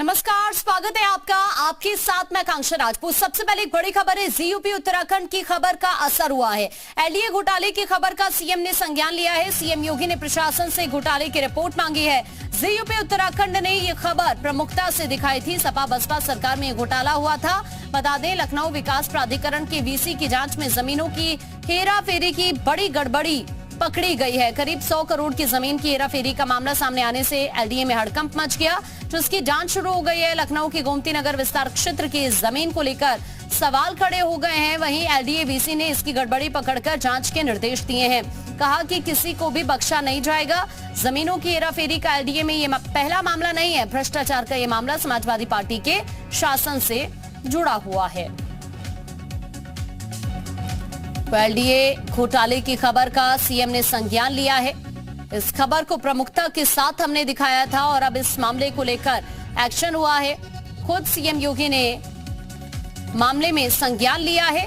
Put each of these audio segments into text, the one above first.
नमस्कार, स्वागत है आपका। आपके साथ मैं आकांक्षा राजपूत। सबसे पहले एक बड़ी खबर है, जीयूपी उत्तराखंड की खबर का असर हुआ है। एलडीए घोटाले की खबर का सीएम ने संज्ञान लिया है। सीएम योगी ने प्रशासन से घोटाले की रिपोर्ट मांगी है। जीयूपी उत्तराखंड ने ये खबर प्रमुखता से दिखाई थी। सपा बसपा सरकार में घोटाला हुआ था। बता दें, लखनऊ विकास प्राधिकरण के वीसी की जांच में जमीनों की हेराफेरी की बड़ी गड़बड़ी पकड़ी गई है। करीब 100 करोड़ की जमीन की हेराफेरी का मामला सामने आने से एलडीए में हड़कंप मच गया, जिसकी जांच शुरू हो गई है। लखनऊ के गोमती नगर विस्तार क्षेत्र की जमीन को लेकर सवाल खड़े हो गए हैं। वहीं एलडीए वीसी ने इसकी गड़बड़ी पकड़कर जांच के निर्देश दिए हैं। कहा कि किसी को भी बख्शा नहीं जाएगा। जमीनों की हेराफेरी का एलडीए में ये पहला मामला नहीं है। भ्रष्टाचार का ये मामला समाजवादी पार्टी के शासन से जुड़ा हुआ है। एलडीए घोटाले की खबर का सीएम ने संज्ञान लिया है। इस खबर को प्रमुखता के साथ हमने दिखाया था और अब इस मामले को लेकर एक्शन हुआ है। खुद सीएम योगी ने मामले में संज्ञान लिया है।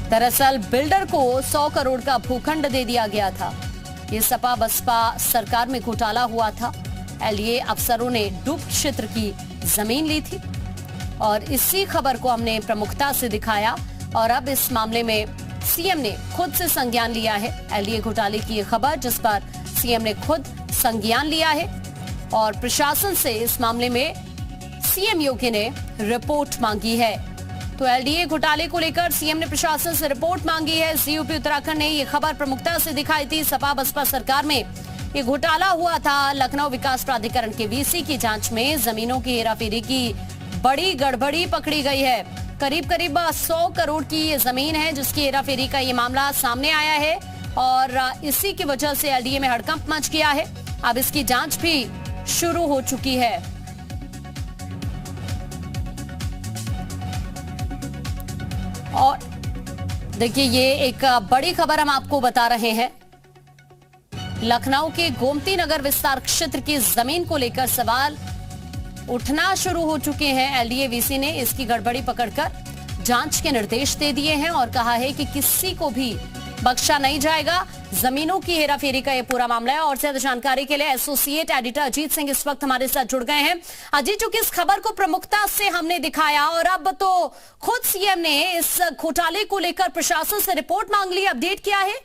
दरअसल बिल्डर को 100 करोड़ का भूखंड दे दिया गया था। ये सपा बसपा सरकार में घोटाला हुआ था। एलडीए अफसरों ने डूब क्षेत्र की जमीन ली थी और इसी खबर को हमने प्रमुखता से दिखाया और अब इस मामले में सीएम ने खुद से संज्ञान लिया है। एलडीए घोटाले की ये खबर जिस पर सीएम ने खुद संज्ञान लिया है और प्रशासन से इस मामले में सीएम योगी ने रिपोर्ट मांगी है। तो एलडीए घोटाले को लेकर सीएम ने प्रशासन से रिपोर्ट मांगी है। जीयूपी उत्तराखंड ने ये खबर प्रमुखता से दिखाई थी। सपा बसपा सरकार में ये घोटाला हुआ था। लखनऊ विकास प्राधिकरण के वीसी की जांच में जमीनों की हेराफेरी की बड़ी गड़बड़ी पकड़ी गई है। करीब 100 करोड़ की ये जमीन है जिसकी हेराफेरी का ये मामला सामने आया है और इसी की वजह से एलडीए में हड़कंप मच गया है। अब इसकी जांच भी शुरू हो चुकी है। और देखिए, ये एक बड़ी खबर हम आपको बता रहे हैं। लखनऊ के गोमती नगर विस्तार क्षेत्र की जमीन को लेकर सवाल उठना शुरू हो चुके हैं। एलडीए वीसी ने इसकी गड़बड़ी पकड़कर जांच के निर्देश दे दिए हैं और कहा है कि किसी को भी बख्शा नहीं जाएगा। जमीनों की हेराफेरी का ये पूरा मामला है। और ज्यादा जानकारी के लिए एसोसिएट एडिटर अजीत सिंह इस वक्त हमारे साथ जुड़ गए हैं। अजीत, चूंकि इस खबर को प्रमुखता से हमने दिखाया और अब तो खुद सीएम ने इस घोटाले को लेकर प्रशासन से रिपोर्ट मांग ली, अपडेट किया है।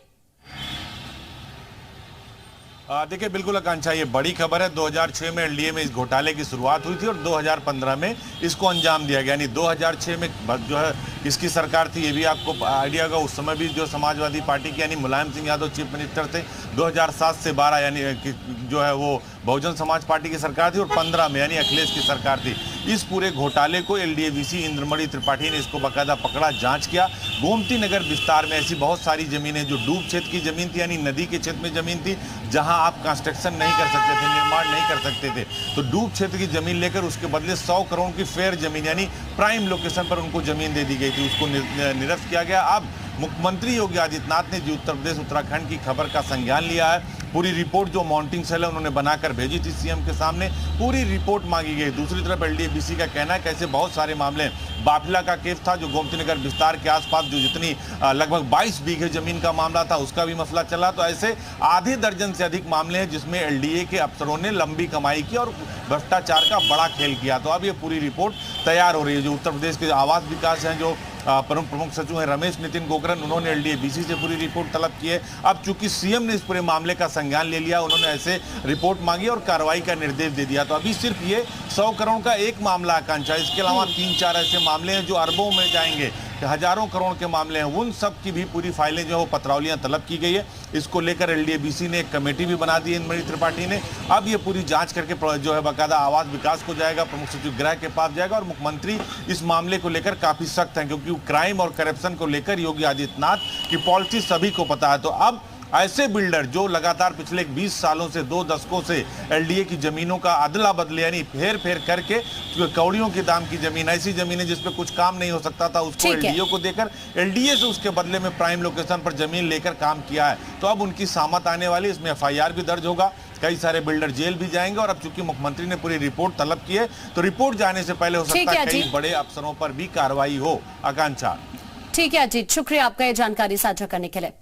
देखिए, बिल्कुल आकांक्षा, ये बड़ी खबर है। 2006 में एलडीए में इस घोटाले की शुरुआत हुई थी और 2015 में इसको अंजाम दिया गया। यानी 2006 में जो है इसकी सरकार थी, ये भी आपको आइडिया होगा। उस समय भी जो समाजवादी पार्टी की यानी मुलायम सिंह यादव चीफ मिनिस्टर थे। 2007 से 12 यानी जो है वो बहुजन समाज पार्टी की सरकार थी और 15 में यानी अखिलेश की सरकार थी। इस पूरे घोटाले को एलडीए वीसी इंद्रमणि त्रिपाठी ने इसको बाकायदा पकड़ा, जांच किया। गोमती नगर विस्तार में ऐसी बहुत सारी जमीनें जो डूब क्षेत्र की जमीन थी यानी नदी के क्षेत्र में जमीन थी, जहां आप कंस्ट्रक्शन नहीं कर सकते थे, निर्माण नहीं कर सकते थे। तो डूब क्षेत्र की जमीन लेकर उसके बदले 100 करोड़ की फेयर जमीन यानी प्राइम लोकेशन पर उनको जमीन दे दी गई थी, उसको निरस्त किया गया। अब मुख्यमंत्री योगी आदित्यनाथ ने जो उत्तर प्रदेश उत्तराखंड की खबर का संज्ञान लिया है। पूरी रिपोर्ट जो माउंटिंग सेल है उन्होंने बनाकर भेजी थी सीएम के सामने, पूरी रिपोर्ट मांगी गई। दूसरी तरफ एलडीए वीसी का कहना है कि ऐसे बहुत सारे मामले हैं। बाफिला का केस था जो गोमती नगर विस्तार के आसपास जो जितनी लगभग 22 बीघे जमीन का मामला था, उसका भी मसला चला। तो ऐसे आधे दर्जन से अधिक मामले हैं जिसमें एलडीए के अफसरों ने लंबी कमाई की और भ्रष्टाचार का बड़ा खेल किया। तो अब ये पूरी रिपोर्ट तैयार हो रही है। जो उत्तर प्रदेश के आवास विकास हैं, जो प्रमुख सचिव हैं रमेश नितिन गोकरण, उन्होंने एलडीए वीसी से पूरी रिपोर्ट तलब की है। अब चूंकि सीएम ने इस पूरे मामले का संज्ञान ले लिया, उन्होंने ऐसे रिपोर्ट मांगी और कार्रवाई का निर्देश दे दिया। तो अभी सिर्फ ये 100 करोड़ का एक मामला आकांक्षा, इसके अलावा 3-4 ऐसे मामले हैं जो अरबों में जाएंगे, हजारों करोड़ के मामले हैं। उन सब की भी पूरी फाइलें जो है वो पत्रावलियां तलब की गई है। इसको लेकर एलडीए वीसी ने एक कमेटी भी बना दी है इंद्रमणि त्रिपाठी ने। अब ये पूरी जांच करके जो है बाकायदा आवास विकास को जाएगा, प्रमुख सचिव गृह के पास जाएगा। और मुख्यमंत्री इस मामले को लेकर काफी सख्त हैं क्योंकि क्राइम और करप्शन को लेकर योगी आदित्यनाथ की पॉलिसी सभी को पता है। तो अब ऐसे बिल्डर जो लगातार पिछले 20 सालों से 2 दशकों से एलडीए की जमीनों का अदला बदले यानी फेर फेर करके कौड़ियों के दाम की जमीन, ऐसी जमीनें जिसपे कुछ काम नहीं हो सकता था, उसको एलडीए को देकर एलडीए से उसके बदले में प्राइम लोकेशन पर जमीन लेकर काम किया है। तो अब उनकी सामत आने वाली, इसमें एफआईआर भी दर्ज होगा, कई सारे बिल्डर जेल भी जाएंगे। और अब चूंकि मुख्यमंत्री ने पूरी रिपोर्ट तलब की है तो रिपोर्ट जाने से पहले हो सकता है कई बड़े अफसरों पर भी कार्रवाई हो। आकांक्षा, ठीक है अजीत, शुक्रिया आपका ये जानकारी साझा करने के लिए।